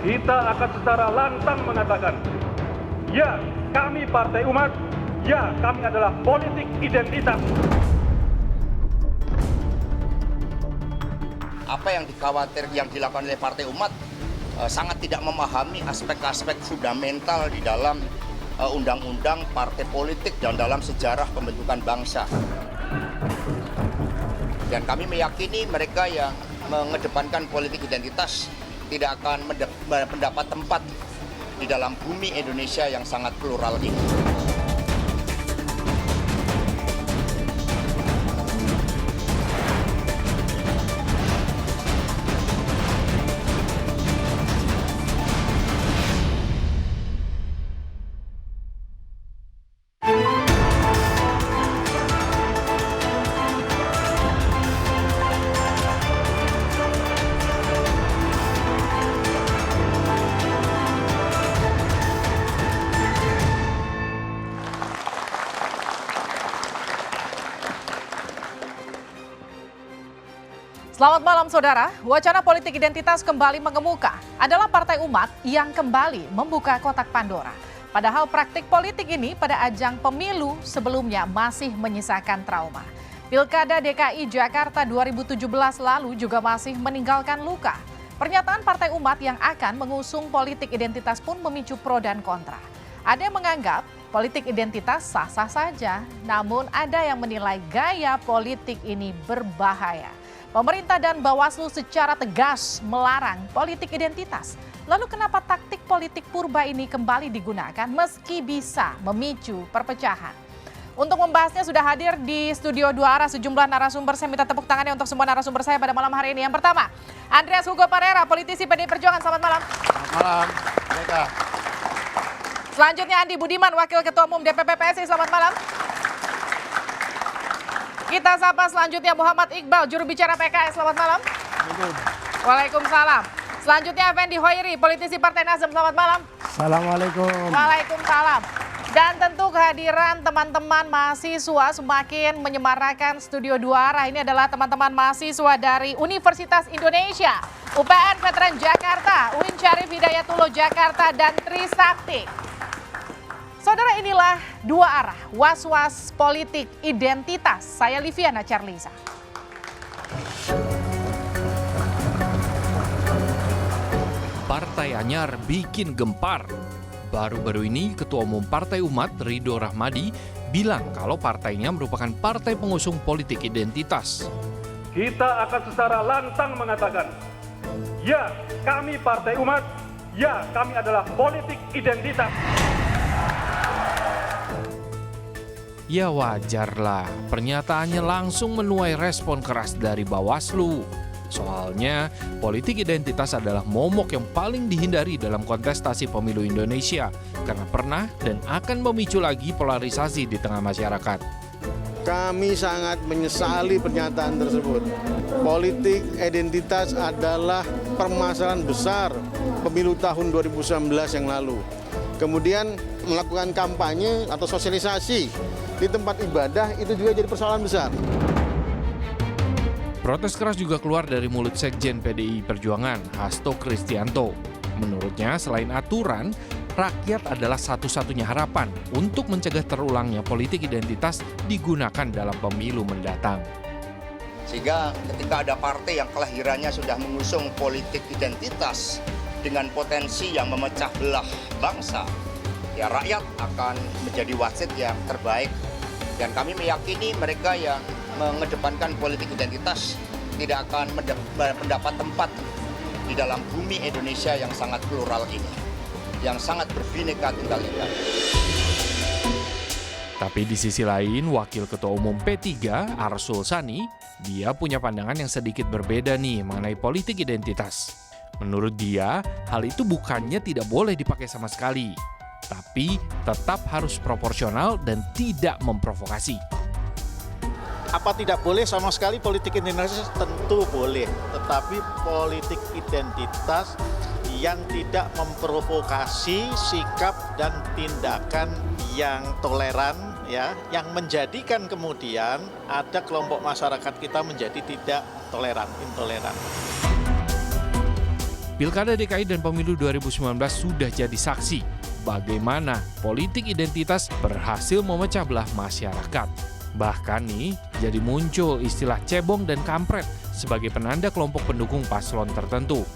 Kita akan secara lantang mengatakan, ya kami Partai Umat, ya kami adalah politik identitas. Apa yang dilakukan oleh Partai Umat sangat tidak memahami aspek-aspek fundamental di dalam undang-undang partai politik dan dalam sejarah pembentukan bangsa. Dan kami meyakini mereka yang mengedepankan politik identitas tidak akan mendapat tempat di dalam bumi Indonesia yang sangat plural ini. Selamat malam saudara, wacana politik identitas kembali mengemuka. Adalah Partai Umat yang kembali membuka kotak Pandora. Padahal praktik politik ini pada ajang pemilu sebelumnya masih menyisakan trauma. Pilkada DKI Jakarta 2017 lalu juga masih meninggalkan luka. Pernyataan Partai Umat yang akan mengusung politik identitas pun memicu pro dan kontra. Ada yang menganggap politik identitas sah-sah saja, namun ada yang menilai gaya politik ini berbahaya. Pemerintah dan Bawaslu secara tegas melarang politik identitas. Lalu kenapa taktik politik purba ini kembali digunakan meski bisa memicu perpecahan? Untuk membahasnya sudah hadir di studio Dua Arah sejumlah narasumber. Saya minta tepuk tangannya untuk semua narasumber saya pada malam hari ini. Yang pertama, Andreas Hugo Parera, politisi PDI Perjuangan. Selamat malam. Selamat malam, mereka. Selanjutnya Andi Budiman, Wakil Ketua Umum DPP PSI. Selamat malam. Kita sapa selanjutnya Muhammad Iqbal, juru bicara PKS. Selamat malam. Waalaikumsalam. Selanjutnya Effendi Hoiri, politisi Partai Nasdem. Selamat malam. Assalamualaikum. Waalaikumsalam. Dan tentu kehadiran teman-teman mahasiswa semakin menyemarakan studio Dua Arah. Ini adalah teman-teman mahasiswa dari Universitas Indonesia, UPN Veteran Jakarta, UIN Syarif Hidayatullah Jakarta, dan Trisakti. Saudara, inilah Dua Arah, was-was politik identitas. Saya Liviana Charlisa. Partai anyar bikin gempar. Baru-baru ini Ketua Umum Partai Umat Ridho Rahmadi bilang kalau partainya merupakan partai pengusung politik identitas. Kita akan secara lantang mengatakan, ya kami Partai Umat, ya kami adalah politik identitas. Ya wajarlah, pernyataannya langsung menuai respon keras dari Bawaslu. Soalnya, politik identitas adalah momok yang paling dihindari dalam kontestasi pemilu Indonesia karena pernah dan akan memicu lagi polarisasi di tengah masyarakat. Kami sangat menyesali pernyataan tersebut. Politik identitas adalah permasalahan besar pemilu tahun 2019 yang lalu. Kemudian melakukan kampanye atau sosialisasi di tempat ibadah itu juga jadi persoalan besar. Protes keras juga keluar dari mulut Sekjen PDI Perjuangan, Hasto Kristianto. Menurutnya, selain aturan, rakyat adalah satu-satunya harapan untuk mencegah terulangnya politik identitas digunakan dalam pemilu mendatang. Sehingga ketika ada partai yang kelahirannya sudah mengusung politik identitas dengan potensi yang memecah belah bangsa, ya rakyat akan menjadi wasit yang terbaik. Dan kami meyakini mereka yang mengedepankan politik identitas tidak akan mendapat tempat di dalam bumi Indonesia yang sangat plural ini, yang sangat berbineka tunggal ika. Tapi di sisi lain, Wakil Ketua Umum P3, Arsul Sani, dia punya pandangan yang sedikit berbeda nih mengenai politik identitas. Menurut dia, hal itu bukannya tidak boleh dipakai sama sekali, tapi tetap harus proporsional dan tidak memprovokasi. Apa tidak boleh sama sekali politik identitas? Tentu boleh, tetapi politik identitas yang tidak memprovokasi sikap dan tindakan yang toleran, ya, yang menjadikan kemudian ada kelompok masyarakat kita menjadi tidak toleran, intoleran. Pilkada DKI dan Pemilu 2019 sudah jadi saksi bagaimana politik identitas berhasil memecah belah masyarakat. Bahkan nih, jadi muncul istilah cebong dan kampret sebagai penanda kelompok pendukung paslon tertentu.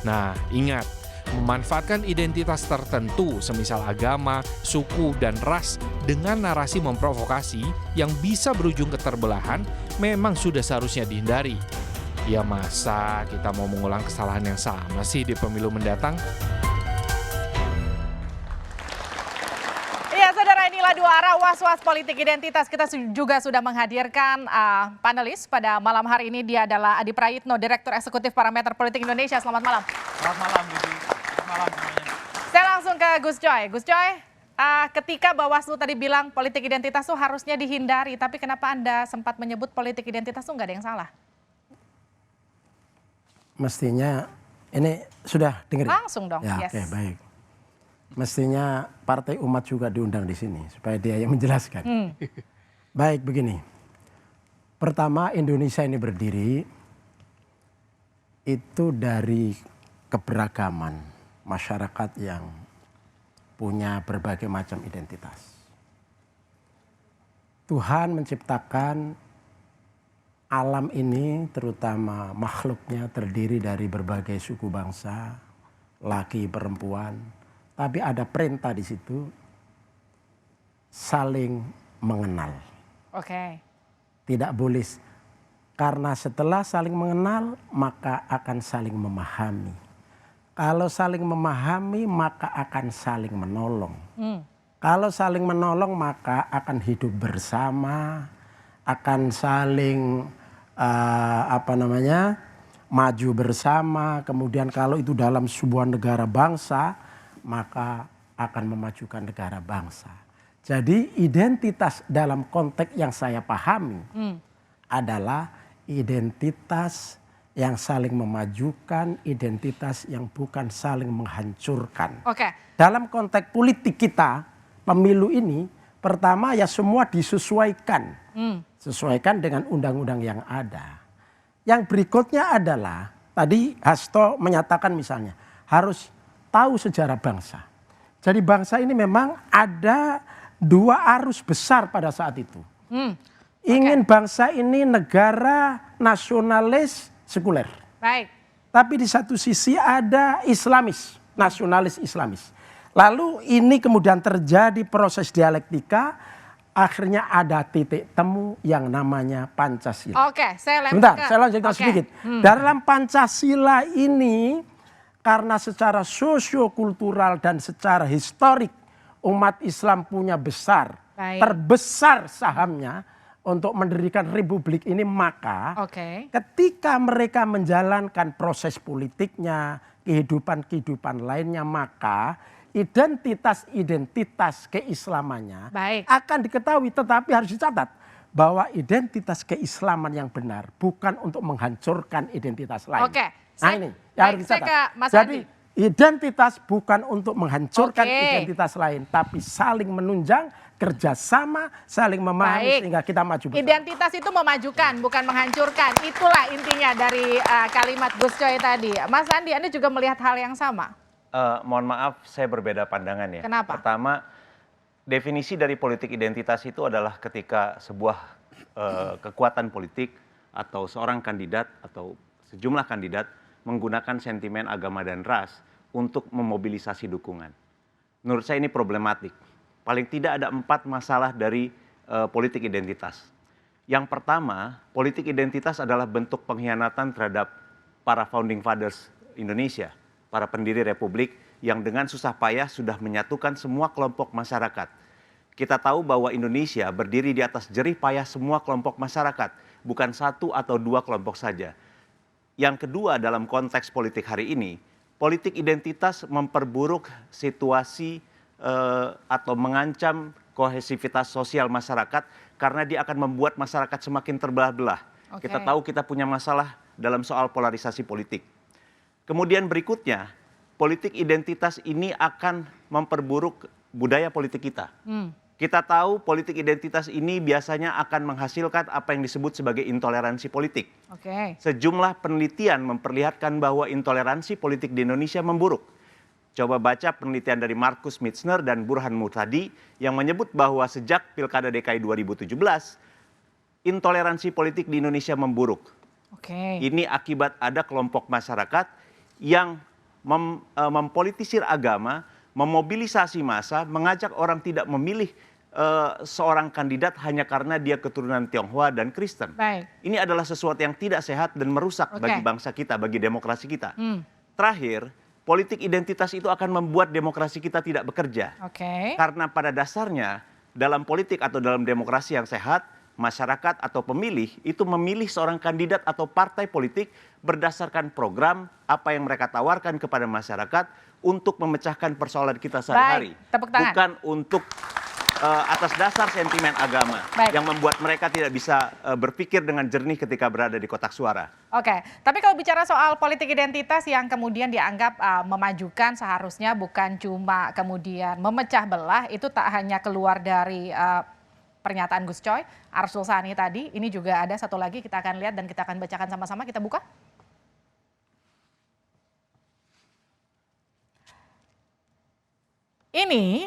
Nah, ingat, memanfaatkan identitas tertentu semisal agama, suku, dan ras dengan narasi memprovokasi yang bisa berujung keterbelahan memang sudah seharusnya dihindari. Ya masa kita mau mengulang kesalahan yang sama sih di pemilu mendatang? Iya, saudara, inilah dua arah was-was politik identitas. Kita juga sudah menghadirkan panelis pada malam hari ini. Dia adalah Adi Prayitno, Direktur Eksekutif Parameter Politik Indonesia. Selamat malam. Selamat malam, Budi. Selamat malam semuanya. Saya langsung ke Gus Coy. Gus Coy, ketika Bawaslu tadi bilang politik identitas itu harusnya dihindari, tapi kenapa Anda sempat menyebut politik identitas itu nggak ada yang salah? Mestinya, ini sudah dengerin? Langsung dong, Ya, yes. oke, baik. Mestinya Partai Umat juga diundang di sini, supaya dia yang menjelaskan. Baik, begini. Pertama, Indonesia ini berdiri itu dari keberagaman masyarakat yang punya berbagai macam identitas. Tuhan menciptakan alam ini, terutama makhluknya, terdiri dari berbagai suku bangsa, laki, perempuan. Tapi ada perintah di situ, saling mengenal. Oke. Tidak boleh, karena setelah saling mengenal, maka akan saling memahami. Kalau saling memahami, maka akan saling menolong. Kalau saling menolong, maka akan hidup bersama, akan saling maju bersama. Kemudian kalau itu dalam sebuah negara bangsa, maka akan memajukan negara bangsa. Jadi identitas dalam konteks yang saya pahami adalah identitas yang saling memajukan, identitas yang bukan saling menghancurkan. Oke. Dalam konteks politik kita, pemilu ini, pertama ya semua disesuaikan. Sesuaikan dengan undang-undang yang ada. Yang berikutnya adalah, tadi Hasto menyatakan misalnya, harus tahu sejarah bangsa. Jadi bangsa ini memang ada dua arus besar pada saat itu. Ingin bangsa ini negara nasionalis sekuler. Baik. Tapi di satu sisi ada Islamis, nasionalis Islamis. Lalu ini kemudian terjadi proses dialektika, akhirnya ada titik temu yang namanya Pancasila. Oke, saya Sebentar, saya lanjutkan sedikit. Dalam Pancasila ini, karena secara sosiokultural dan secara historik umat Islam punya besar, terbesar sahamnya untuk mendirikan republik ini, maka ketika mereka menjalankan proses politiknya, kehidupan lainnya, maka identitas keislamannya akan diketahui. Tetapi harus dicatat bahwa identitas keislaman yang benar bukan untuk menghancurkan identitas lain. Nah ini yang harus dicatat. Jadi identitas bukan untuk menghancurkan identitas lain, tapi saling menunjang, kerjasama, saling memahami sehingga kita maju bersama. Identitas itu memajukan, bukan menghancurkan. Itulah intinya dari kalimat Gus Coy tadi. Mas Andi, Anda juga melihat hal yang sama? Mohon maaf, saya berbeda pandangan ya. Kenapa? Pertama, definisi dari politik identitas itu adalah ketika sebuah kekuatan politik atau seorang kandidat atau sejumlah kandidat menggunakan sentimen agama dan ras untuk memobilisasi dukungan. Menurut saya ini problematik. Paling tidak ada 4 masalah dari politik identitas. Yang pertama, politik identitas adalah bentuk pengkhianatan terhadap para founding fathers Indonesia, para pendiri republik yang dengan susah payah sudah menyatukan semua kelompok masyarakat. Kita tahu bahwa Indonesia berdiri di atas jerih payah semua kelompok masyarakat, bukan 1 atau 2 kelompok saja. Yang kedua, dalam konteks politik hari ini, politik identitas memperburuk situasi atau mengancam kohesivitas sosial masyarakat karena dia akan membuat masyarakat semakin terbelah-belah. Kita tahu kita punya masalah dalam soal polarisasi politik. Kemudian berikutnya, politik identitas ini akan memperburuk budaya politik kita. Kita tahu politik identitas ini biasanya akan menghasilkan apa yang disebut sebagai intoleransi politik. Oke. Sejumlah penelitian memperlihatkan bahwa intoleransi politik di Indonesia memburuk. Coba baca penelitian dari Markus Mitzner dan Burhan Murtadi yang menyebut bahwa sejak Pilkada DKI 2017, intoleransi politik di Indonesia memburuk. Oke. Ini akibat ada kelompok masyarakat yang mempolitisir agama, memobilisasi massa, mengajak orang tidak memilih seorang kandidat hanya karena dia keturunan Tionghoa dan Kristen. Baik. Ini adalah sesuatu yang tidak sehat dan merusak bagi bangsa kita, bagi demokrasi kita. Terakhir, politik identitas itu akan membuat demokrasi kita tidak bekerja. Oke. Karena pada dasarnya dalam politik atau dalam demokrasi yang sehat, masyarakat atau pemilih itu memilih seorang kandidat atau partai politik berdasarkan program apa yang mereka tawarkan kepada masyarakat untuk memecahkan persoalan kita sehari-hari. Baik, tepuk tangan. Bukan untuk atas dasar sentimen agama yang membuat mereka tidak bisa berpikir dengan jernih ketika berada di kotak suara. Oke, tapi kalau bicara soal politik identitas yang kemudian dianggap memajukan seharusnya bukan cuma kemudian memecah belah, itu tak hanya keluar dari pernyataan Gus Coy, Arsul Sani tadi, ini juga ada satu lagi kita akan lihat dan kita akan bacakan sama-sama, kita buka. Ini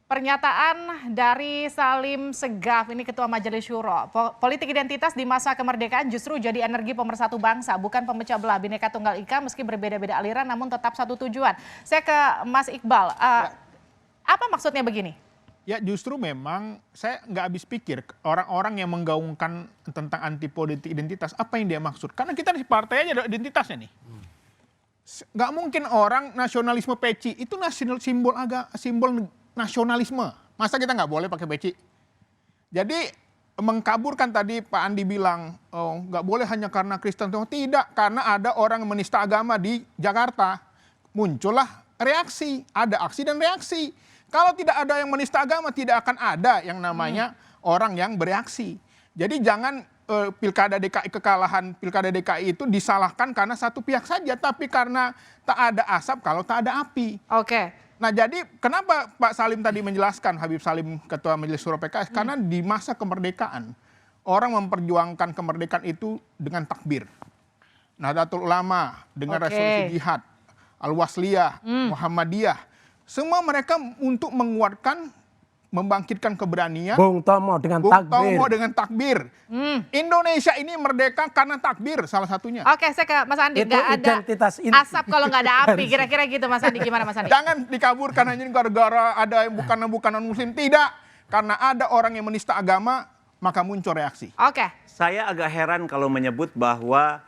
pernyataan dari Salim Segaf, ini Ketua Majelis Syuro. Politik identitas di masa kemerdekaan justru jadi energi pemersatu bangsa, bukan pemecah belah. Bhinneka Tunggal Ika meski berbeda-beda aliran namun tetap satu tujuan. Saya ke Mas Iqbal, apa maksudnya begini? Ya justru memang saya nggak habis pikir orang-orang yang menggaungkan tentang anti politik identitas, apa yang dia maksud. Karena kita di partai aja ada identitasnya nih. Nggak mungkin orang nasionalisme peci, itu simbol nasionalisme. Masa kita nggak boleh pakai peci? Jadi mengkaburkan tadi Pak Andi bilang, oh, nggak boleh hanya karena Kristen. Tidak, karena ada orang yang menista agama di Jakarta. Muncullah reaksi, ada aksi dan reaksi. Kalau tidak ada yang menista agama, tidak akan ada yang namanya orang yang bereaksi. Jadi jangan pilkada DKI, kekalahan pilkada DKI itu disalahkan karena satu pihak saja, tapi karena tak ada asap kalau tak ada api. Oke. Nah jadi kenapa Pak Salim tadi menjelaskan, Habib Salim Ketua Majelis Syuro PKS, karena di masa kemerdekaan orang memperjuangkan kemerdekaan itu dengan takbir. Nahdlatul Ulama dengan resolusi jihad, Al-Wasliyah, Muhammadiyah, semua mereka untuk menguatkan, membangkitkan keberanian. Bung Tomo dengan takbir. Indonesia ini merdeka karena takbir salah satunya. Oke, saya ke Mas Andi. Itu Nggak ada identitas asap kalau nggak ada api, kira-kira gitu Mas Andi. Gimana Mas Andi? Jangan dikaburkan hanya gara-gara ada yang bukan non-muslim. Tidak, karena ada orang yang menista agama, maka muncul reaksi. Oke. Saya agak heran kalau menyebut bahwa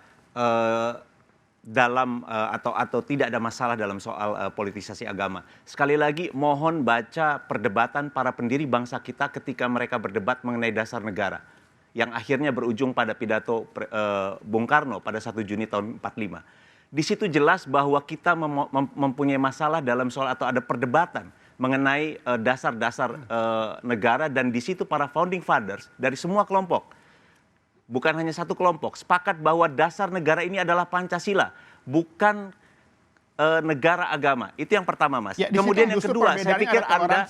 dalam atau tidak ada masalah dalam soal politisasi agama. Sekali lagi mohon baca perdebatan para pendiri bangsa kita ketika mereka berdebat mengenai dasar negara yang akhirnya berujung pada pidato Bung Karno pada 1 Juni tahun 45. Di situ jelas bahwa kita mempunyai masalah dalam soal atau ada perdebatan mengenai dasar-dasar negara, dan di situ para founding fathers dari semua kelompok, bukan hanya satu kelompok, sepakat bahwa dasar negara ini adalah Pancasila, bukan negara agama. Itu yang pertama, Mas. Ya, kemudian yang kedua, saya pikir Anda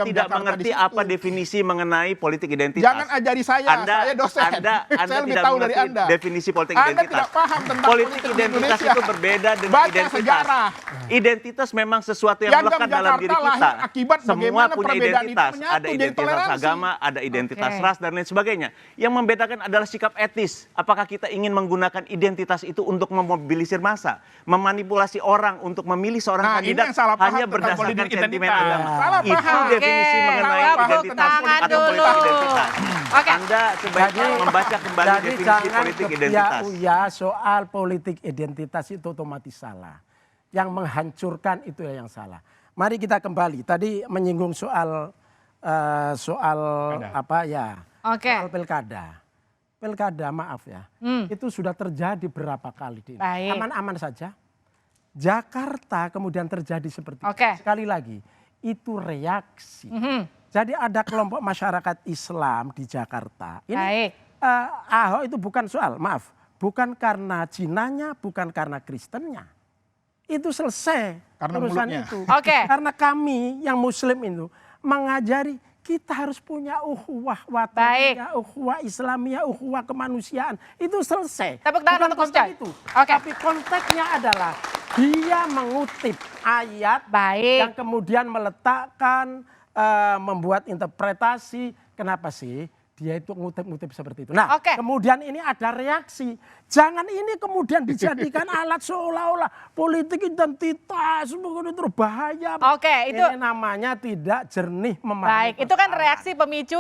tidak mengerti apa definisi mengenai politik identitas. Jangan ajari saya dosen. Anda saya lebih tidak tahu dari mengerti Anda. Definisi politik Anda identitas. tidak paham tentang politik identitas itu berbeda dengan Baca identitas. sejarah. Identitas memang sesuatu yang melekat dalam diri kita. Akibat Semua punya identitas. Ada identitas agama, ada identitas ras, dan lain sebagainya. Yang membedakan adalah sikap etis. Apakah kita ingin menggunakan identitas itu untuk memobilisir massa, memanipulasi orang untuk memilih seorang kandidat hanya berdasarkan sentimen agama. Itu definisi mengenai identitas atau politik identitas. Anda sebaiknya membaca kembali definisi politik identitas. Ya, soal politik identitas itu otomatis salah. Yang menghancurkan itu yang salah. Mari kita kembali. Tadi menyinggung soal apa ya? Soal pilkada. Pilkada, maaf ya. Itu sudah terjadi berapa kali. Aman-aman saja. Jakarta kemudian terjadi seperti itu. Sekali lagi, itu reaksi. Jadi ada kelompok masyarakat Islam di Jakarta. Ini Ahok itu bukan soal, maaf, bukan karena Cinanya, bukan karena Kristennya. Itu selesai karena urusan mulutnya. itu. Karena kami yang Muslim itu mengajari kita harus punya ukhuwah wataniyah, ukhuwah Islamiyah, ukhuwah kemanusiaan. Itu selesai. Tepuk tangan Bukan untuk Gus konteks Coy. itu. Oke. Tapi konteksnya adalah dia mengutip ayat yang kemudian meletakkan, membuat interpretasi. Kenapa sih dia itu ngutip-ngutip seperti itu? Nah, kemudian ini ada reaksi. Jangan ini kemudian dijadikan alat seolah-olah politik identitas, begitu berbahaya. Itu ini namanya tidak jernih memahami. Baik, itu kan reaksi pemicu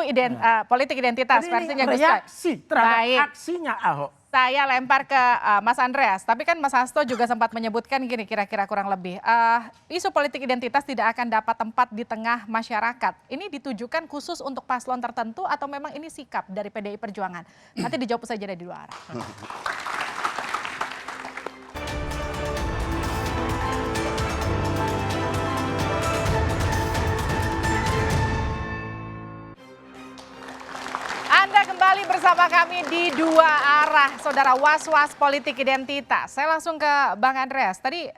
politik identitas versinya Gus Coy. Reaksi terhadap aksinya Ahok. Saya lempar ke Mas Andreas, tapi kan Mas Hasto juga sempat menyebutkan gini kira-kira kurang lebih. Isu politik identitas tidak akan dapat tempat di tengah masyarakat. Ini ditujukan khusus untuk paslon tertentu atau memang ini sikap dari PDI Perjuangan? Nanti dijawab saja dari dua arah. Anda kembali bersama kami di Dua Arah, Saudara, was-was politik identitas. Saya langsung ke Bang Andreas. Tadi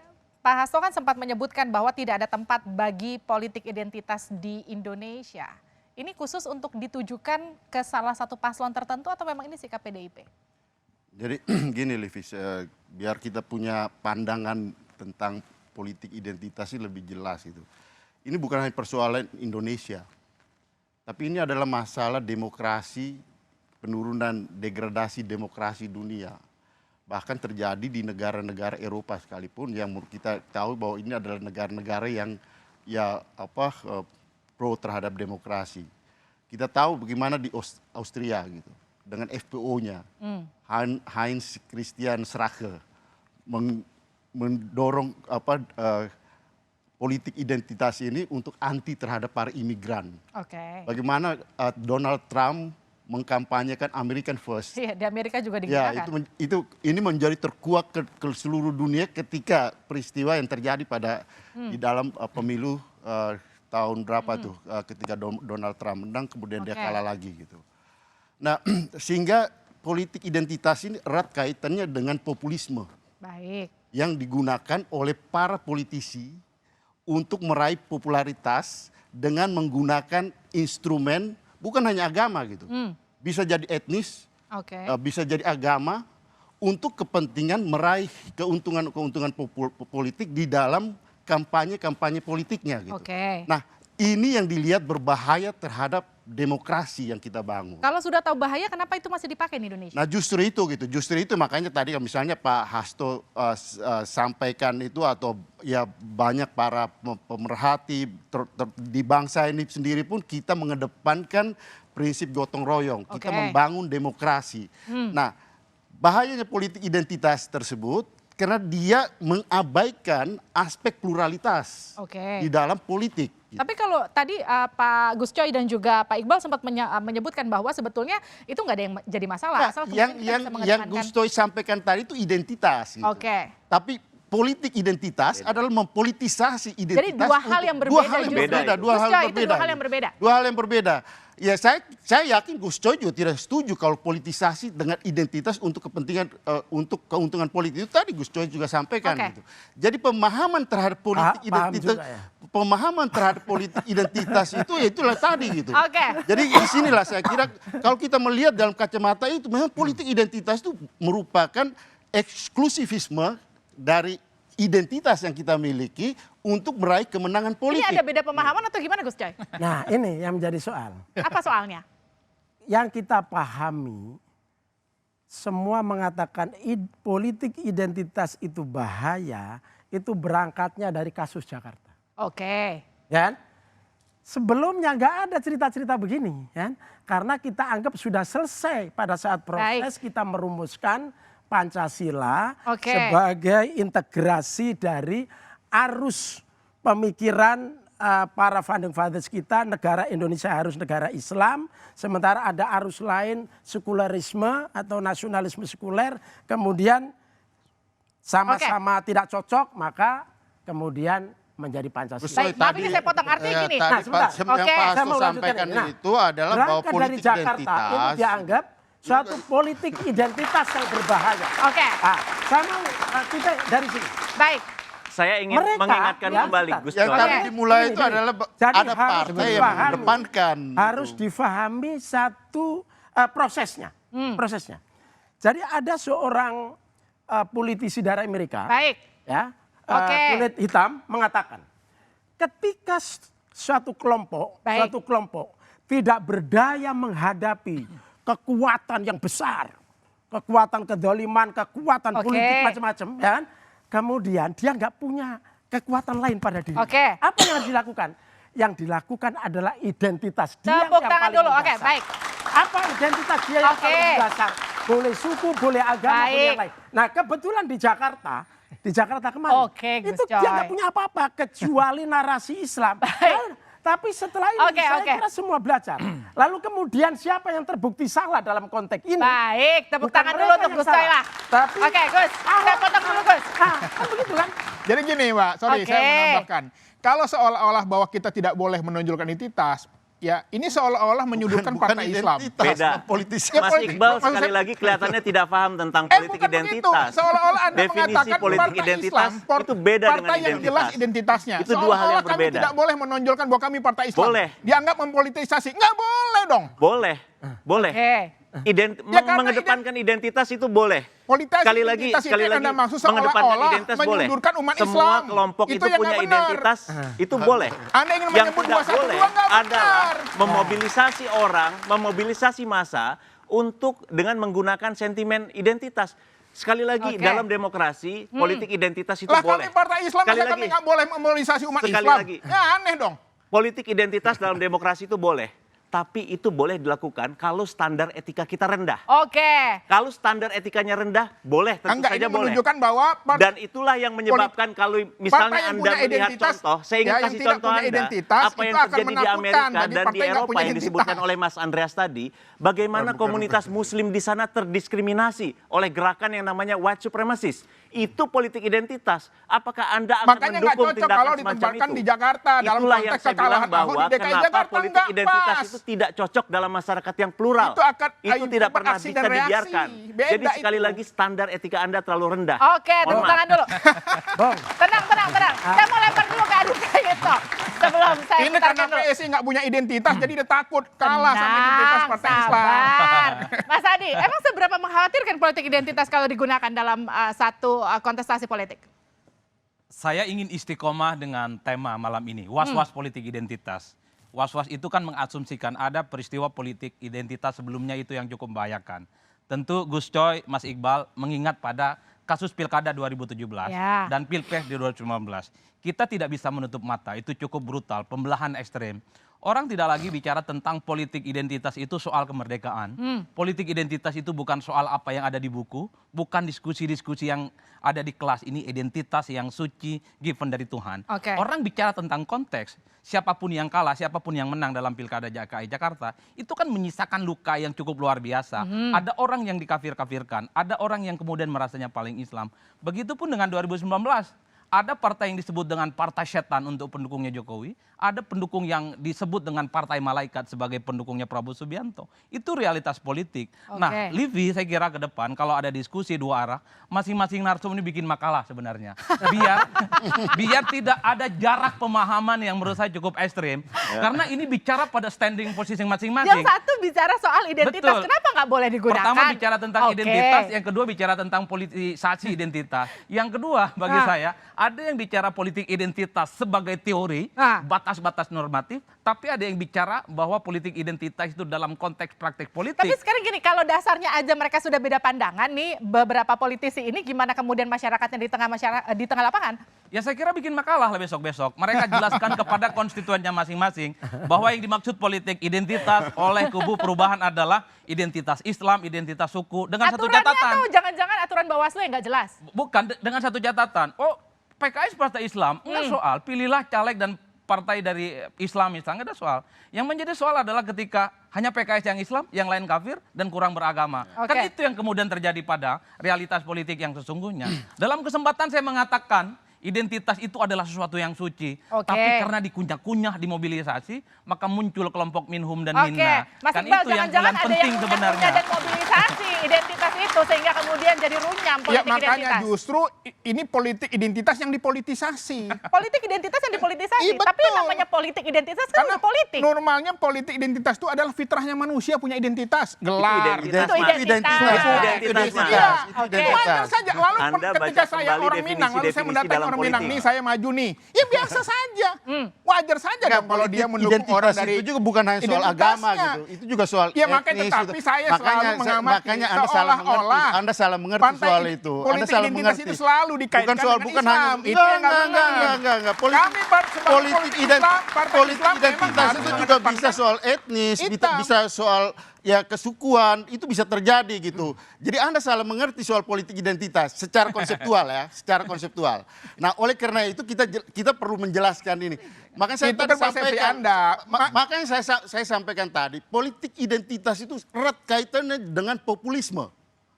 Pak Hasto kan sempat menyebutkan bahwa tidak ada tempat bagi politik identitas di Indonesia. Ini khusus untuk ditujukan ke salah satu paslon tertentu atau memang ini sikap PDIP? Jadi gini Livis, biar kita punya pandangan tentang politik identitas ini lebih jelas itu. Ini bukan hanya persoalan Indonesia. Tapi ini adalah masalah demokrasi, penurunan degradasi demokrasi dunia. Bahkan terjadi di negara-negara Eropa sekalipun yang kita tahu bahwa ini adalah negara-negara yang pro terhadap demokrasi. Kita tahu bagaimana di Austria gitu dengan FPO-nya. Heinz Christian Strache mendorong politik identitas ini untuk anti terhadap para imigran. Bagaimana Donald Trump mengkampanyekan American First. Iya, di Amerika juga digunakan. Ya, ini menjadi terkuak ke seluruh dunia ketika peristiwa yang terjadi di dalam pemilu tahun berapa tuh ketika Donald Trump menang kemudian dia kalah lagi gitu. Nah, sehingga politik identitas ini erat kaitannya dengan populisme. Yang digunakan oleh para politisi untuk meraih popularitas dengan menggunakan instrumen bukan hanya agama gitu. Bisa jadi etnis, bisa jadi agama untuk kepentingan meraih keuntungan politik di dalam kampanye politiknya gitu. Nah, ini yang dilihat berbahaya terhadap demokrasi yang kita bangun. Kalau sudah tahu bahaya, kenapa itu masih dipakai di Indonesia? Nah justru itu makanya tadi misalnya Pak Hasto sampaikan itu atau ya banyak para pemerhati di bangsa ini sendiri pun kita mengedepankan prinsip gotong royong, kita membangun demokrasi. Nah bahayanya politik identitas tersebut karena dia mengabaikan aspek pluralitas di dalam politik. Tapi kalau tadi Pak Gus Coy dan juga Pak Iqbal sempat menyebutkan bahwa sebetulnya itu nggak ada yang jadi masalah. Nah, yang Gus Coy sampaikan tadi itu identitas. Gitu. Tapi politik identitas adalah mempolitisasi identitas. Jadi dua hal yang berbeda. Dua hal yang berbeda. Ya saya yakin Gus Coy juga tidak setuju kalau politisasi dengan identitas untuk kepentingan untuk keuntungan politik itu tadi Gus Coy juga sampaikan gitu. Jadi pemahaman terhadap politik identitas itu ya itulah tadi gitu. Jadi di sinilah saya kira kalau kita melihat dalam kacamata itu memang politik identitas itu merupakan eksklusivisme dari identitas yang kita miliki untuk meraih kemenangan politik. Ini ada beda pemahaman atau gimana Gus Coy? Nah ini yang menjadi soal. Apa soalnya? Yang kita pahami, semua mengatakan politik identitas itu bahaya, itu berangkatnya dari kasus Jakarta. Kan? Sebelumnya nggak ada cerita-cerita begini, kan? Karena kita anggap sudah selesai pada saat proses kita merumuskan Pancasila sebagai integrasi dari arus pemikiran para founding fathers kita, negara Indonesia harus negara Islam, sementara ada arus lain sekularisme atau nasionalisme sekuler, kemudian sama-sama tidak cocok, maka kemudian menjadi Pancasila. Maaf ini saya potong artinya gini. Nah, sebentar. Yang Pak Hasto sampaikan itu adalah bahwa politik identitas ini dianggap suatu politik identitas yang berbahaya. Saya mau kita dari sini. Baik. Saya ingin Mereka, mengingatkan ya, kembali, sebentar. Gus Yang Coy. tadi dimulai itu Gini, adalah jadi ada harus partai yang difahami. mengedepankan. Harus difahami satu prosesnya. Prosesnya. Jadi ada seorang politisi dari Amerika, Baik. ya, Oke. kulit hitam mengatakan, ketika suatu kelompok tidak berdaya menghadapi kekuatan yang besar, kekuatan kedoliman, kekuatan Oke. politik macam-macam, ya kan? Kemudian dia nggak punya kekuatan lain pada diri. Oke. Apa yang harus dilakukan? Yang dilakukan adalah identitas dia Tepuk yang tangan paling dulu. Oke, mendasar. baik. Apa identitas dia yang Oke. paling mendasar? Boleh suku, boleh agama, boleh Baik. yang lain. Nah kebetulan di Jakarta kemarin, Oke, Gus itu dia Coy. nggak punya apa-apa kecuali narasi Islam. Ya, tapi setelah ini Oke, saya oke. kira semua belajar. Lalu kemudian siapa yang terbukti salah dalam konteks ini? Baik, tepuk Bukan tangan dulu mereka untuk yang Gus Coy salah, lah. tapi Oke, Gus. Saya potong dulu, Gus. Kan begitu kan? Jadi gini Pak, sorry Oke. saya menambahkan. Kalau seolah-olah bahwa kita tidak boleh menonjolkan identitas, ya ini seolah-olah menyudutkan partai Islam. Beda. Politisi. Ya, Mas politik. Iqbal Maksud sekali saya- lagi kelihatannya tidak paham tentang politik bukan identitas. begitu. Seolah-olah Anda Definisi mengatakan politik partai identitas Islam, itu beda dengan partai yang jelas identitas. identitasnya. Itu dua hal yang Seolah-olah berbeda. Kami tidak boleh menonjolkan bahwa kami partai Islam. Boleh. Dianggap mempolitisasi. Nggak boleh dong. Boleh, boleh. Oke. Ya, karena Mengedepankan identitas itu boleh. Politisasi Sekali lagi, identitas sekali itu lagi Anda maksud mengedepankan seolah-olah identitas boleh. menyudutkan umat Semua Islam. kelompok itu yang punya nggak benar. identitas, itu boleh. Anda ingin Yang menyebut tidak 212 boleh nggak adalah benar. memobilisasi orang, memobilisasi massa untuk dengan menggunakan sentimen identitas. Sekali lagi, Oke. dalam demokrasi, politik identitas itu Lah boleh. kami partai Islam, Sekali masa kami lagi, nggak boleh memobilisasi umat Sekali Islam? lagi. Ya aneh dong. politik identitas dalam demokrasi itu boleh. Tapi itu boleh dilakukan kalau standar etika kita rendah. Oke. Kalau standar etikanya rendah, boleh, tentu Enggak, saja ini boleh. menunjukkan bahwa Dan itulah yang menyebabkan kalau misalnya partai yang Anda punya melihat identitas, contoh, saya ingin ya, yang kasih tidak contoh punya Anda, identitas, apa itu yang akan terjadi di menakutkan Amerika bagi dan di partai yang Eropa punya yang disebutkan identitas. oleh Mas Andreas tadi, bagaimana komunitas muslim di sana terdiskriminasi oleh gerakan yang namanya white supremacist. Itu politik identitas. Apakah Anda akan Makanya nggak mendukung cocok tindakan kalau semacam ditempatkan itu? di Jakarta dalam Itulah yang konteks saya bilang kekalahan Ahok bahwa di DKI kenapa Jakarta politik nggak identitas pas. itu tidak cocok dalam masyarakat yang plural. Itu tidak pernah beraksi bisa dan reaksi. dibiarkan. Beda Jadi sekali itu. lagi standar etika Anda terlalu rendah. Oke, Mohon tepuk maaf. tangan dulu. Bong, Tenang. Saya mau lempar dulu ke Adi Prayitno. Sebelum saya Ini putarkan karena dulu. PSI nggak punya identitas, jadi dia takut kalah sama identitas partai Islam. sabar. Mas Adi, emang seberapa mengkhawatirkan politik identitas kalau digunakan dalam satu kontestasi politik? Saya ingin istiqomah dengan tema malam ini, was-was politik identitas. Was-was itu kan mengasumsikan ada peristiwa politik identitas sebelumnya itu yang cukup membahayakan. Tentu Gus Coy, Mas Iqbal mengingat pada kasus Pilkada 2017 Ya. dan Pilpres di 2019. Kita tidak bisa menutup mata, itu cukup brutal, pembelahan ekstrem. Orang tidak lagi bicara tentang politik identitas itu soal kemerdekaan. Politik identitas itu bukan soal apa yang ada di buku, bukan diskusi-diskusi yang ada di kelas. Ini identitas yang suci, given dari Tuhan. Oke. Orang bicara tentang konteks, siapapun yang kalah, siapapun yang menang dalam Pilkada DKI Jakarta, itu kan menyisakan luka yang cukup luar biasa. Ada orang yang dikafir-kafirkan, ada orang yang kemudian merasanya paling Islam. Begitupun dengan 2019. Ada partai yang disebut dengan partai setan untuk pendukungnya Jokowi. Ada pendukung yang disebut dengan partai malaikat sebagai pendukungnya Prabowo Subianto. Itu realitas politik. Oke. Nah, Livi saya kira ke depan kalau ada diskusi dua arah, masing-masing narsum ini bikin makalah sebenarnya. Biar tidak ada jarak pemahaman yang menurut saya cukup ekstrim. Karena ini bicara pada standing posisi masing-masing. Yang satu bicara soal identitas, Betul. kenapa nggak boleh digunakan? Pertama bicara tentang Oke. identitas, yang kedua bicara tentang politisasi identitas. Yang kedua bagi saya, ada yang bicara politik identitas sebagai teori, batas-batas normatif, tapi ada yang bicara bahwa politik identitas itu dalam konteks praktek politik. Tapi sekarang gini, kalau dasarnya aja mereka sudah beda pandangan nih, beberapa politisi ini gimana kemudian masyarakatnya di tengah lapangan? Ya saya kira bikin makalah lah besok-besok. Mereka jelaskan kepada konstituennya masing-masing bahwa yang dimaksud politik identitas oleh kubu perubahan adalah identitas Islam, identitas suku, dengan satu Aturannya catatan. tuh jangan-jangan aturan Bawaslu yang nggak jelas. Bukan, dengan satu catatan. Oh, PKS partai Islam, enggak soal. Pilihlah caleg dan partai dari Islam misalnya, enggak ada soal. Yang menjadi soal adalah ketika hanya PKS yang Islam, yang lain kafir dan kurang beragama. Oke. Kan itu yang kemudian terjadi pada realitas politik yang sesungguhnya. Dalam kesempatan saya mengatakan, identitas itu adalah sesuatu yang suci. Oke. Tapi karena dikunyah-kunyah, dimobilisasi, maka muncul kelompok minhum dan Oke, minna. Mas Kan Iqbal, itu yang jangan-jangan ada penting yang sebenarnya. dan mobilisasi identitas itu sehingga kemudian jadi runyam Ya politik makanya identitas. justru ini politik identitas yang dipolitisasi. Politik identitas yang dipolitisasi, Iya, betul. tapi yang namanya politik identitas kan udah politik. Normalnya politik identitas itu adalah fitrahnya manusia punya identitas. Gelar. Itu identitas. Iya, Oke. wajar saja. Lalu Anda ketika baca saya kembali orang Minang, lalu saya definisi-definisi mendatangi dalam orang Minang, politik. nih saya maju nih. Ya biasa saja. Wajar saja dong kalau dia mendukung orang dari itu juga bukan hanya soal agama identitasnya. gitu. Itu juga soal Ya makanya etnis, tetapi gitu. saya selalu mengamati makanya Anda salah mengerti. seolah-olah Anda salah mengerti pantai soal itu. Anda politik salah identitas mengerti. itu selalu dikaitkan bukan dengan hanya Islam. Itu yang nggak benar. enggak. Kami sebagai Politik Islam, Partai politik Islam memang identitas harus itu juga mengedepankan bisa soal etnis, hitam. bisa soal ya kesukuan, itu bisa terjadi gitu. Jadi Anda salah mengerti soal politik identitas secara konseptual ya, secara konseptual. Nah, oleh karena itu kita perlu menjelaskan ini. Makanya saya Itu tadi kan persepsi sampaikan, Anda. makanya saya sampaikan tadi, politik identitas itu erat kaitannya dengan populisme.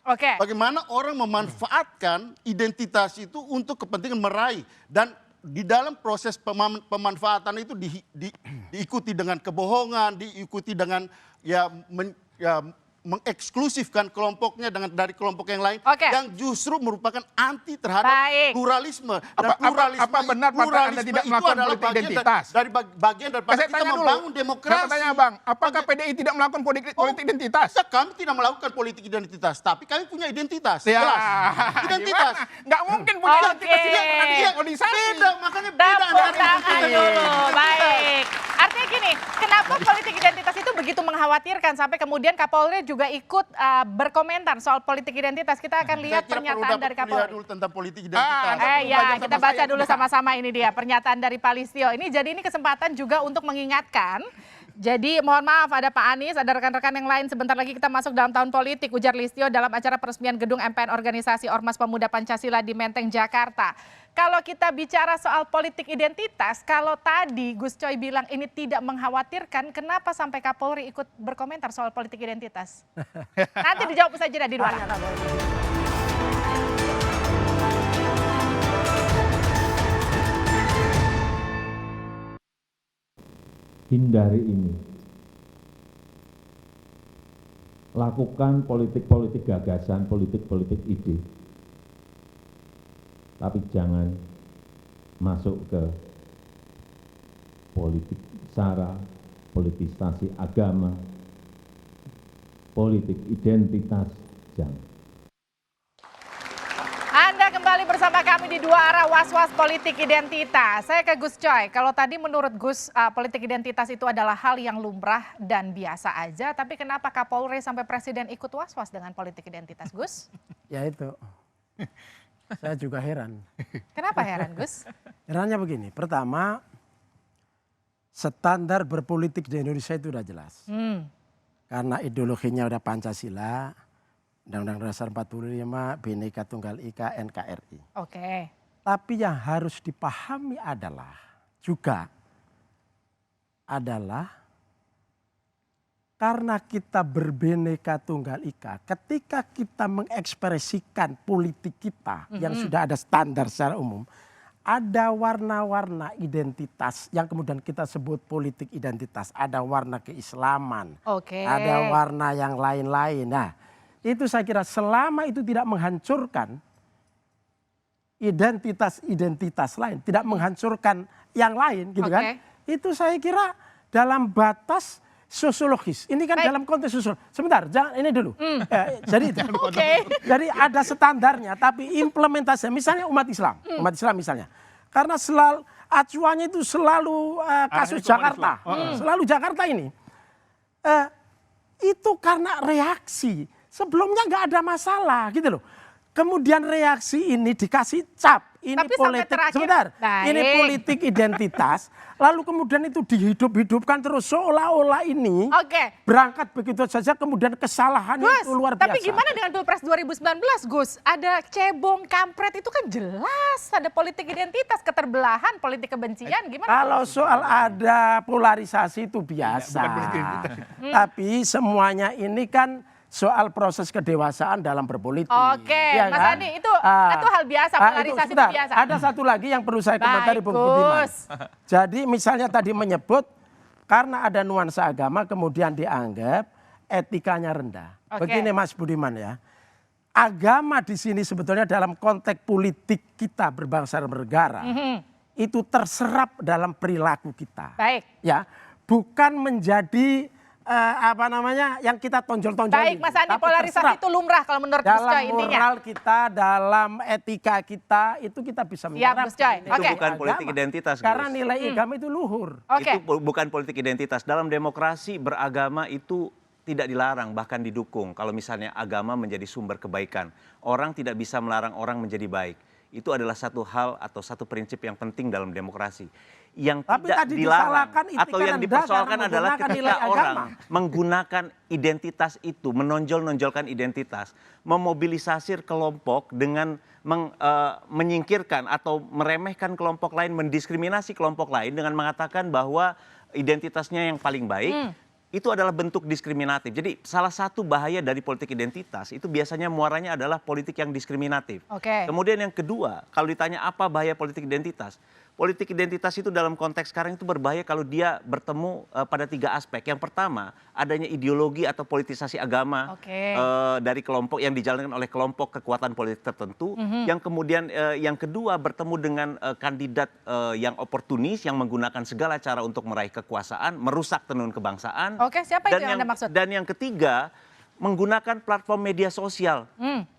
Oke. Bagaimana orang memanfaatkan identitas itu untuk kepentingan meraih, dan di dalam proses pemanfaatan itu diikuti dengan kebohongan, diikuti dengan mengeksklusifkan kelompoknya dari kelompok yang lain, Oke. yang justru merupakan anti terhadap Baik. pluralisme. Dan Apa benar partai Anda tidak itu melakukan adalah politik bagian identitas? dari bagian daripada Saya kita tanya dulu. membangun demokrasi. Saya tanya Bang, apakah PDI tidak melakukan politik identitas? Ya, kami tidak melakukan politik identitas, tapi kami punya identitas. Ya, Jelas. Identitas. gimana? Nggak mungkin punya Oke. identitas tidak pernah dimobilisasi. Beda, makanya beda Tepuk antara tangan identitas. dulu. Baik. Artinya gini, kenapa politik identitas itu begitu mengkhawatirkan sampai kemudian Kapolri juga ikut berkomentar soal politik identitas. Kita akan lihat pernyataan dari Kapolri. Dulu tentang politik identitas. Ya, kita baca dulu sama-sama ini dia pernyataan dari Pak Listio. Ini kesempatan juga untuk mengingatkan. Jadi mohon maaf ada Pak Anies, ada rekan-rekan yang lain, sebentar lagi kita masuk dalam tahun politik, ujar Listio dalam acara peresmian gedung MPN Organisasi Ormas Pemuda Pancasila di Menteng, Jakarta. Kalau kita bicara soal politik identitas, kalau tadi Gus Coy bilang ini tidak mengkhawatirkan, kenapa sampai Kapolri ikut berkomentar soal politik identitas? Nanti dijawab saja di luar. Hindari ini. Lakukan politik-politik gagasan, politik-politik ide. Tapi jangan masuk ke politik sara, politisasi agama, politik identitas, jangan. Anda kembali bersama kami di Dua Arah Was-Was Politik Identitas. Saya ke Gus Coy. Kalau tadi menurut Gus, politik identitas itu adalah hal yang lumrah dan biasa aja. Tapi kenapa Kapolri sampai Presiden ikut was-was dengan politik identitas, Gus? Ya itu, saya juga heran. Kenapa heran, Gus? Herannya begini, pertama standar berpolitik di Indonesia itu udah jelas. Karena ideologinya udah Pancasila, Undang-Undang Dasar 45, Bhinneka Tunggal Ika, NKRI. Oke. Tapi yang harus dipahami adalah karena kita berbhinneka tunggal ika, ketika kita mengekspresikan politik kita yang sudah ada standar secara umum, ada warna-warna identitas yang kemudian kita sebut politik identitas. Ada warna keislaman, ada warna yang lain-lain. Nah, itu saya kira selama itu tidak menghancurkan identitas-identitas lain, tidak menghancurkan yang lain gitu kan. Itu saya kira dalam batas sosiologis. Ini kan dalam konteks sosiologis. Sebentar, jangan ini dulu. Jadi itu. Jadi ada standarnya tapi implementasinya misalnya umat Islam misalnya. Karena selalu acuannya itu selalu kasus Jakarta. Selalu Jakarta ini. Itu karena reaksi. Sebelumnya nggak ada masalah gitu loh. Kemudian reaksi ini dikasih cap. Ini tapi politik, sebentar. Ini politik identitas. Lalu kemudian itu dihidup-hidupkan terus seolah-olah ini berangkat begitu saja. Kemudian kesalahan itu luar biasa. Tapi gimana dengan Pilpres 2019, Gus? Ada cebong, kampret itu kan jelas. Ada politik identitas, keterbelahan, politik kebencian. Gimana? Kalau soal ada polarisasi itu biasa. Tapi semuanya ini kan soal proses kedewasaan dalam berpolitik. Oke, Ya Mas kan? Andi, itu hal biasa, polarisasi itu sebentar. biasa. Ada satu lagi yang perlu saya komentari, Bung Baik, Budiman. Gus. Jadi misalnya tadi menyebut karena ada nuansa agama kemudian dianggap etikanya rendah. Oke. Begini Mas Budiman ya. Agama di sini sebetulnya dalam konteks politik kita berbangsa dan bernegara itu terserap dalam perilaku kita. Baik. Ya, bukan menjadi yang kita tonjol-tonjol. Baik, Mas Andi, polarisasi itu lumrah kalau menurut Gus dalam Coy intinya. moral kita, dalam etika kita, itu kita bisa Siap, Gus Coy. Itu Oke. bukan politik identitas, Karena Gus. nilai agama itu luhur. Oke. Itu bukan politik identitas. Dalam demokrasi beragama itu tidak dilarang, bahkan didukung. Kalau misalnya agama menjadi sumber kebaikan, orang tidak bisa melarang orang menjadi baik. Itu adalah satu hal atau satu prinsip yang penting dalam demokrasi. Yang Tapi tidak tadi dilarang disalahkan atau etika yang rendah dipersoalkan karena adalah menggunakan ketika nilai orang agama. menggunakan identitas itu, menonjol-nonjolkan identitas, memobilisasi kelompok dengan menyingkirkan atau meremehkan kelompok lain, mendiskriminasi kelompok lain dengan mengatakan bahwa identitasnya yang paling baik. Itu adalah bentuk diskriminatif. Jadi salah satu bahaya dari politik identitas itu biasanya muaranya adalah politik yang diskriminatif. Oke. Kemudian yang kedua, kalau ditanya apa bahaya politik identitas? Politik identitas itu dalam konteks sekarang itu berbahaya kalau dia bertemu pada 3 aspek. Yang pertama, adanya ideologi atau politisasi agama dari kelompok yang dijalankan oleh kelompok kekuatan politik tertentu. Yang kemudian yang kedua bertemu dengan kandidat yang oportunis yang menggunakan segala cara untuk meraih kekuasaan, merusak tenun kebangsaan. Oke, siapa itu yang Anda maksud? Dan yang ketiga, menggunakan platform media sosial.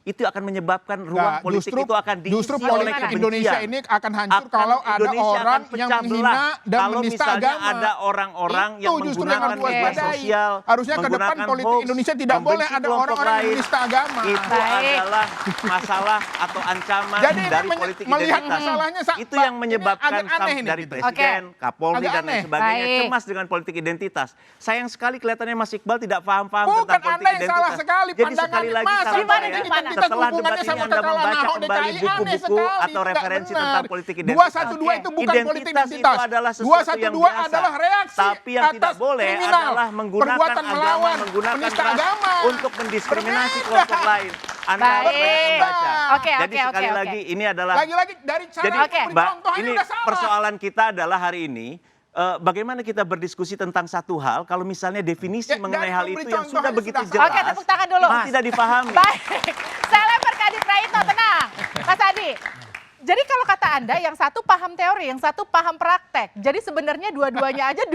Itu akan menyebabkan ruang politik itu akan diisi Justru oleh politik kebencian. Indonesia ini akan hancur kalau ada Indonesia orang akan yang pecah menghina belah. dan Kalau menista misalnya agama. ada orang-orang Itu yang justru menggunakan harus media diwaspadai. sosial, Harusnya ke depan menggunakan politik hoax, Indonesia tidak membenci boleh ada kelompok orang-orang yang lain. menista agama. Itu Baik. adalah masalah atau ancaman Jadi ini dari politik melihat identitas. masalahnya, Itu yang menyebabkan agak aneh ini dari gitu. presiden, Kapolri Agak dan lain aneh. sebagainya Baik. cemas dengan politik identitas. Sayang sekali kelihatannya Mas Iqbal tidak paham-paham Bukan, tentang politik Anda yang identitas. salah sekali Jadi sekali pandangannya. lagi Mas, saran gimana, saya, gimana? setelah Hubungannya debat ini sama Anda kekalahan membaca Ahok kembali DKI, aneh buku-buku sekali, atau tidak referensi benar. tentang politik identitas. 212 itu bukan politik Identitas identitas. itu adalah sesuatu yang 212 biasa. adalah reaksi Tapi yang tidak atas boleh kriminal, adalah menggunakan perbuatan agama, melawan, menggunakan penista ras agama. untuk mendiskriminasi Berbeda. kelompok lain. Anda harus Baik. banyak membaca. Oke, Jadi oke, sekali oke, lagi ini adalah Lagi-lagi dari cara jadi memberi Mbak, contoh ini udah salah. persoalan kita adalah hari ini bagaimana kita berdiskusi tentang satu hal kalau misalnya definisi Ya, mengenai dari hal memberi itu yang contoh sudah aja begitu sudah jelas Oke, tepuk tangan dulu. masih tidak dipahami. Baik, saya lempar ke Adi Praitno, tenang. Mas Adi, jadi kalau kata Anda yang satu paham teori, yang satu paham praktek. Jadi sebenarnya dua-duanya aja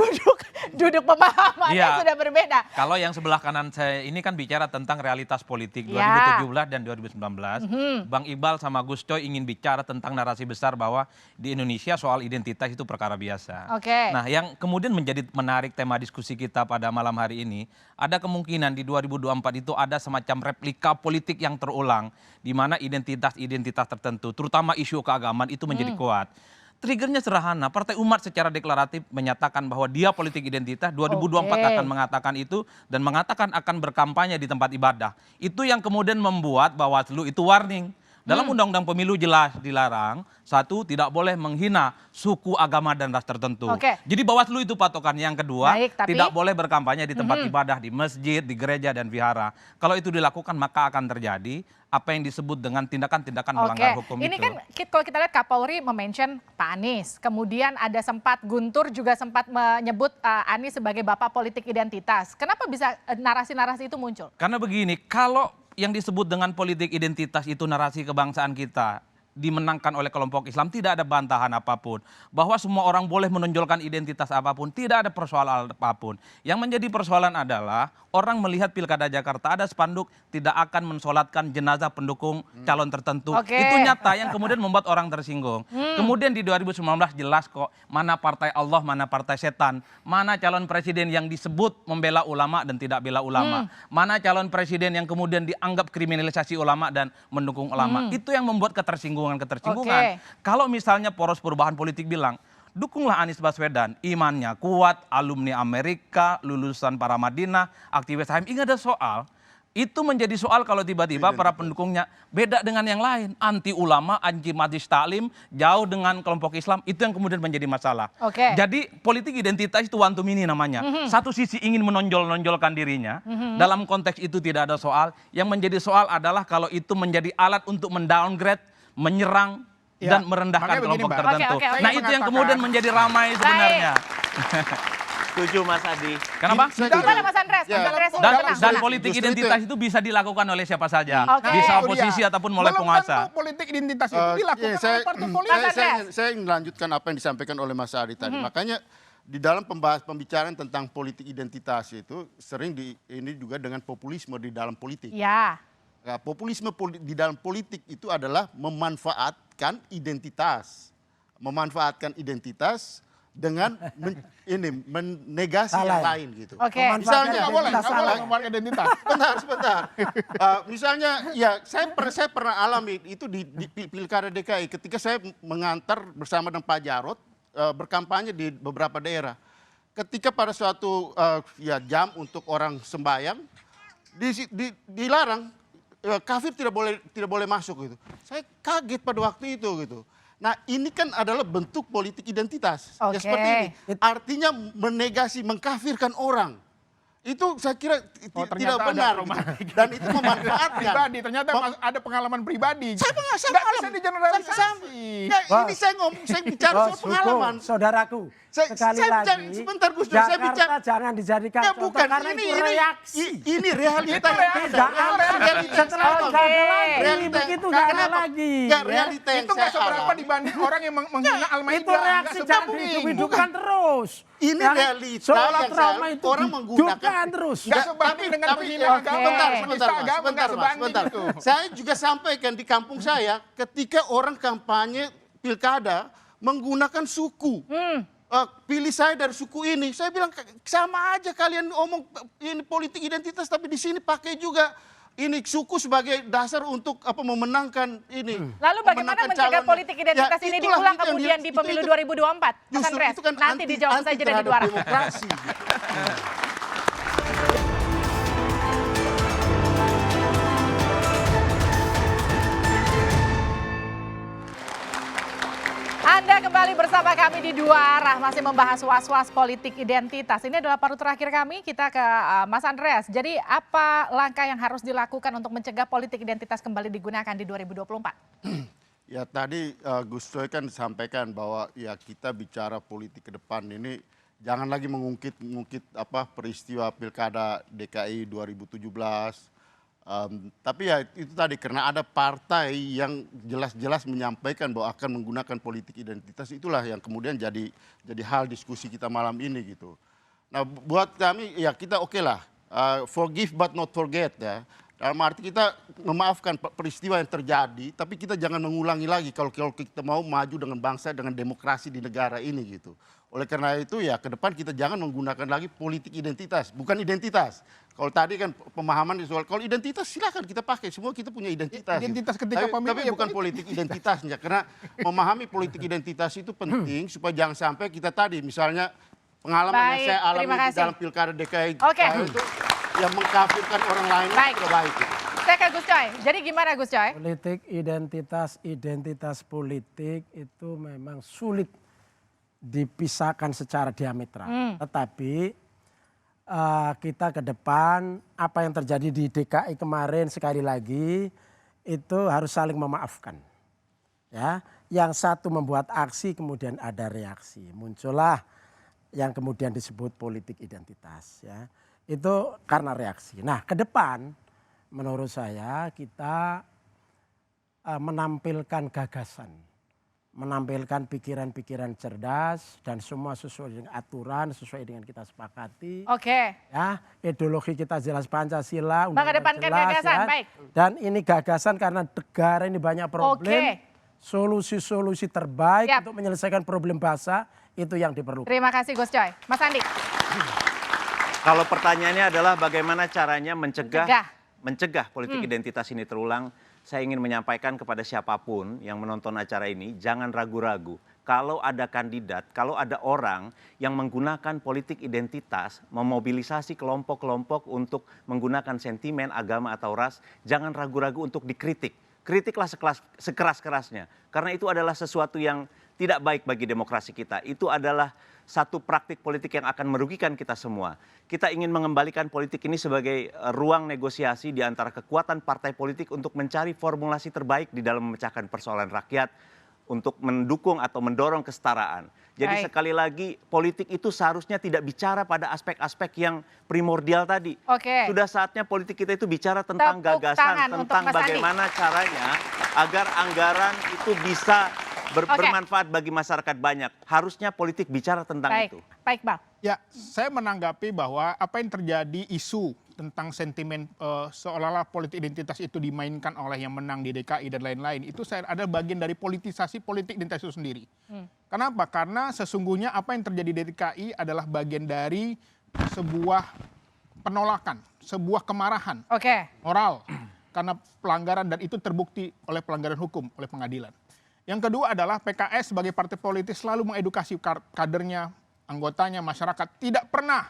duduk pemahamannya Iya. sudah berbeda. Kalau yang sebelah kanan saya ini kan bicara tentang realitas politik Ya. 2017 dan 2019. Bang Iqbal sama Gus Coy ingin bicara tentang narasi besar bahwa di Indonesia soal identitas itu perkara biasa. Oke. Nah, yang kemudian menjadi menarik tema diskusi kita pada malam hari ini, ada kemungkinan di 2024 itu ada semacam replika politik yang terulang di mana identitas-identitas tertentu, terutama isu keagamaan itu menjadi kuat. Triggernya sederhana, Partai Umat secara deklaratif menyatakan bahwa dia politik identitas, 2024 Oke. akan mengatakan itu dan mengatakan akan berkampanye di tempat ibadah. Itu yang kemudian membuat Bawaslu itu warning. Dalam Undang-Undang Pemilu jelas dilarang, satu, tidak boleh menghina suku, agama, dan ras tertentu. Oke. Jadi Bawaslu itu patokan. Yang kedua, Baik, tapi- tidak boleh berkampanye di tempat ibadah, di masjid, di gereja, dan vihara. Kalau itu dilakukan, maka akan terjadi apa yang disebut dengan tindakan-tindakan melanggar hukum Ini itu. kan kalau kita lihat Kapolri mention Pak Anies, kemudian ada sempat Guntur juga sempat menyebut Anies sebagai bapak politik identitas. Kenapa bisa narasi-narasi itu muncul? Karena begini, kalau yang disebut dengan politik identitas itu narasi kebangsaan kita dimenangkan oleh kelompok Islam, tidak ada bantahan apapun. Bahwa semua orang boleh menonjolkan identitas apapun, tidak ada persoalan apapun. Yang menjadi persoalan adalah orang melihat Pilkada Jakarta ada spanduk tidak akan mensolatkan jenazah pendukung calon tertentu. Oke. Itu nyata yang kemudian membuat orang tersinggung. Kemudian di 2019 jelas kok mana partai Allah, mana partai setan. Mana calon presiden yang disebut membela ulama dan tidak bela ulama. Mana calon presiden yang kemudian dianggap kriminalisasi ulama dan mendukung ulama. Itu yang membuat ketersinggungan. Oke. Kalau misalnya poros perubahan politik bilang, dukunglah Anies Baswedan, imannya kuat, alumni Amerika, lulusan Paramadina, aktivis HM. Ingat ada soal, Itu menjadi soal kalau tiba-tiba para pendukungnya beda dengan yang lain. Anti ulama, anti majlis taklim, jauh dengan kelompok Islam, itu yang kemudian menjadi masalah. Oke. Jadi politik identitas itu one to many namanya. Satu sisi ingin menonjol-nonjolkan dirinya, dalam konteks itu tidak ada soal. Yang menjadi soal adalah kalau itu menjadi alat untuk mendowngrade, menyerang, dan merendahkan makanya begini, kelompok Mbak. tertentu. Oke. Nah itu yang kemudian menjadi ramai sebenarnya. Setuju Mas Adi. Kenapa? Gimana Mas Andres? Ya. Mas Andres, Dan, tenang, dan tenang. politik Justru identitas itu bisa dilakukan oleh siapa saja. Oke. Bisa Itu oposisi dia. ataupun oleh Belum penguasa. tentu politik identitas itu dilakukan Iya, oleh partai politik. saya ingin melanjutkan apa yang disampaikan oleh Mas Ari tadi. Makanya di dalam pembicaraan tentang politik identitas itu sering ini juga dengan populisme di dalam politik. Ya. Nah, populisme di dalam politik itu adalah memanfaatkan identitas dengan menegasi Salah yang ya? lain gitu. Oke. Misalnya, Nggak boleh Salah. membuat identitas. sebentar. Misalnya, ya saya pernah alami itu di Pilkada DKI ketika saya mengantar bersama dengan Pak Jarod berkampanye di beberapa daerah. Ketika pada suatu jam untuk orang sembahyang dilarang, kafir tidak boleh masuk gitu. Saya kaget pada waktu itu gitu. Nah ini kan adalah bentuk politik identitas. Oke. Ya seperti ini. Artinya menegasi, mengkafirkan orang. Itu saya kira tidak ternyata benar. ada Gitu. Dan itu memanfaatkan. Pribadi, ternyata ada pengalaman pribadi. Saya Nggak bisa pengalaman. digeneralisasi. Ini saya bicara soal pengalaman. Saudaraku, sekali saya lagi, bicara, sebentar Gus Dur, saya Jakarta bicara. jangan dijadikan Ya contoh bukan, karena ini itu reaksi. ini realita. Itu reaksi. Tidak ada. Realita. Setelah itu nggak ada lagi. Realita. Begitu nggak ada Kenapa? lagi. Ya, realita yang Itu nggak saya seberapa alami. dibanding orang yang menghina Al-Maidah. Itu reaksi Nggak jangan sebanding. dihidup-hidupkan terus. Ini Ya, realita seolah yang trauma itu orang menggunakan dihidupkan terus. Nggak sebanding dengan penghinaan Oke. agama. Sebentar, Penista agama sebentar, nggak Mas, sebanding sebentar. itu. Saya juga sampaikan di kampung saya ketika orang kampanye pilkada menggunakan suku. Pilih saya dari suku ini. Saya bilang sama aja kalian omong ini politik identitas tapi di sini pakai juga ini suku sebagai dasar untuk memenangkan ini. Lalu bagaimana memenangkan mencegah calonnya. politik identitas Ya, ini itulah diulang itu yang kemudian di pemilu 2024? Mas Justru Andres, itu kan nanti dijawab saja dan di terhadap luar. demokrasi. Anda kembali bersama kami di Dua Arah, masih membahas was-was politik identitas. Ini adalah paruh terakhir kami, kita ke Mas Andreas. Jadi apa langkah yang harus dilakukan untuk mencegah politik identitas kembali digunakan di 2024? Ya tadi Gus Coy kan sampaikan bahwa ya kita bicara politik ke depan ini jangan lagi mengungkit peristiwa Pilkada DKI 2017. Tapi ya itu tadi karena ada partai yang jelas-jelas menyampaikan bahwa akan menggunakan politik identitas, itulah yang kemudian jadi hal diskusi kita malam ini gitu. Nah buat kami ya kita oke lah, forgive but not forget ya. Dalam arti kita memaafkan peristiwa yang terjadi, tapi kita jangan mengulangi lagi kalau kita mau maju dengan bangsa, dengan demokrasi di negara ini gitu. Oleh karena itu ya ke depan kita jangan menggunakan lagi politik identitas, bukan identitas. Kalau tadi kan pemahaman soal kalau identitas silahkan kita pakai, semua kita punya identitas. Identitas ketika pemilu tapi ya bukan politik identitasnya, karena memahami politik identitas itu penting supaya jangan sampai kita tadi misalnya pengalaman yang Baik, saya alami terima di kasih. dalam Pilkada DKI Oke. itu yang mengkafirkan orang lain Baik. tidak baik. Gitu. Saya ke Gus Coy, jadi gimana Gus Coy? Politik identitas politik itu memang sulit dipisahkan secara diametral. Tetapi kita ke depan apa yang terjadi di DKI kemarin sekali lagi itu harus saling memaafkan. Ya, yang satu membuat aksi kemudian ada reaksi. Muncullah yang kemudian disebut politik identitas ya. Itu karena reaksi. Nah, ke depan menurut saya kita menampilkan gagasan, menampilkan pikiran-pikiran cerdas dan semua sesuai dengan aturan, sesuai dengan kita sepakati. Oke. Ya, ideologi kita jelas Pancasila, Mengedepankan gagasan, baik. Dan ini gagasan karena negara ini banyak problem. Oke. Solusi-solusi terbaik Siap. untuk menyelesaikan problem bangsa itu yang diperlukan. Terima kasih Gus Coy. Mas Andi. Kalau pertanyaannya adalah bagaimana caranya mencegah politik Hmm. identitas ini terulang, saya ingin menyampaikan kepada siapapun yang menonton acara ini, jangan ragu-ragu. kalau ada kandidat, kalau ada orang yang menggunakan politik identitas, memobilisasi kelompok-kelompok untuk menggunakan sentimen, agama atau ras, jangan ragu-ragu untuk dikritik. Kritiklah sekeras-kerasnya, karena itu adalah sesuatu yang tidak baik bagi demokrasi kita. Itu adalah satu praktik politik yang akan merugikan kita semua. Kita ingin mengembalikan politik ini sebagai ruang negosiasi di antara kekuatan partai politik untuk mencari formulasi terbaik di dalam memecahkan persoalan rakyat, untuk mendukung atau mendorong kesetaraan. Jadi sekali lagi, politik itu seharusnya tidak bicara pada aspek-aspek yang primordial tadi. Sudah saatnya politik kita itu bicara tentang gagasan, tentang bagaimana caranya agar anggaran itu bisa bermanfaat bagi masyarakat banyak. Harusnya politik bicara tentang itu. Baik, Bang. Ya, saya menanggapi bahwa apa yang terjadi isu tentang sentimen seolah-olah politik identitas itu dimainkan oleh yang menang di DKI dan lain-lain, itu ada bagian dari politisasi politik identitas itu sendiri. Kenapa? Karena sesungguhnya apa yang terjadi di DKI adalah bagian dari sebuah penolakan, sebuah kemarahan moral karena pelanggaran, dan itu terbukti oleh pelanggaran hukum oleh pengadilan. Yang kedua adalah PKS sebagai partai politik selalu mengedukasi kadernya, anggotanya, masyarakat, tidak pernah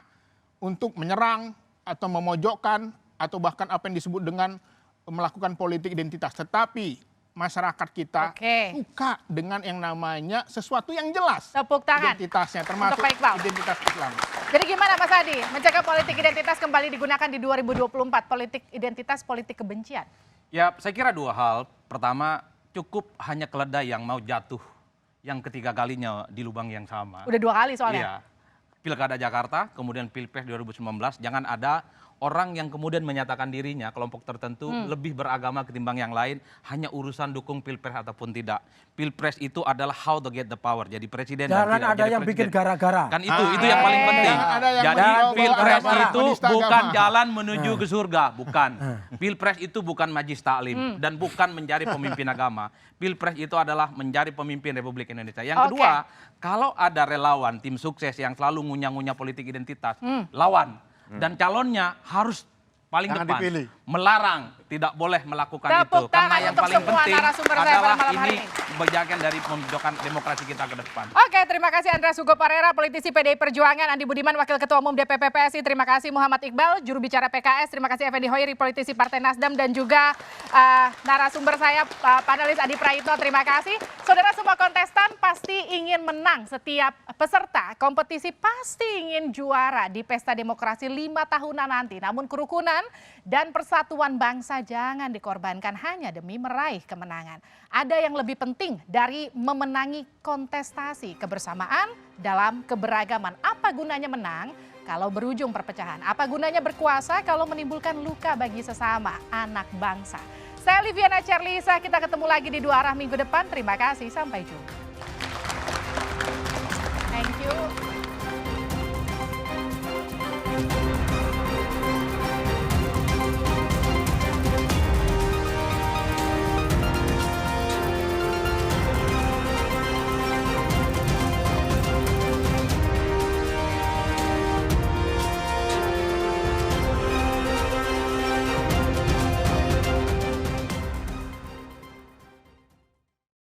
untuk menyerang atau memojokkan atau bahkan apa yang disebut dengan melakukan politik identitas. Tetapi masyarakat kita suka dengan yang namanya sesuatu yang jelas. Tepuk tangan. Identitasnya termasuk identitas Islam. Jadi gimana Mas Adi, mencegah politik identitas kembali digunakan di 2024, politik identitas, politik kebencian? Ya, saya kira dua hal. Pertama, cukup hanya keledai yang mau jatuh yang ketiga kalinya di lubang yang sama. Udah 2 kali soalnya. Iya. Pilkada Jakarta, kemudian Pilpres 2019, jangan ada orang yang kemudian menyatakan dirinya kelompok tertentu lebih beragama ketimbang yang lain, hanya urusan dukung Pilpres ataupun tidak. Pilpres itu adalah how to get the power, jadi presiden dan Jangan tidak ada jadi yang presiden. bikin gara-gara. Kan itu yang paling penting. Jadi Pilpres itu bukan jalan menuju ke surga, bukan. Pilpres itu bukan majlis taklim dan bukan mencari pemimpin agama. Pilpres itu adalah mencari pemimpin Republik Indonesia. Yang kedua, kalau ada relawan tim sukses yang selalu ngunyah-ngunyah politik identitas, lawan. Dan calonnya harus paling depan, melarang, tidak boleh melakukan itu. Karena yang paling penting adalah ini bagian dari pembentukan demokrasi kita ke depan. Oke, terima kasih Andreas Hugo Parera, politisi PDI Perjuangan, Andi Budiman, Wakil Ketua Umum DPP PSI, terima kasih Muhammad Iqbal, juru bicara PKS, terima kasih Effendi Hoiri, politisi Partai Nasdem, dan juga narasumber saya, panelis Adi Praitno, terima kasih. Saudara, semua kontestan pasti ingin menang, setiap peserta kompetisi pasti ingin juara di Pesta Demokrasi 5 tahunan nanti. Namun kerukunan dan persatuan bangsa jangan dikorbankan hanya demi meraih kemenangan. Ada yang lebih penting dari memenangi kontestasi, kebersamaan dalam keberagaman. Apa gunanya menang kalau berujung perpecahan? Apa gunanya berkuasa kalau menimbulkan luka bagi sesama anak bangsa? Saya Liviana Charlisa, kita ketemu lagi di Dua Arah minggu depan. Terima kasih, sampai jumpa. Thank you.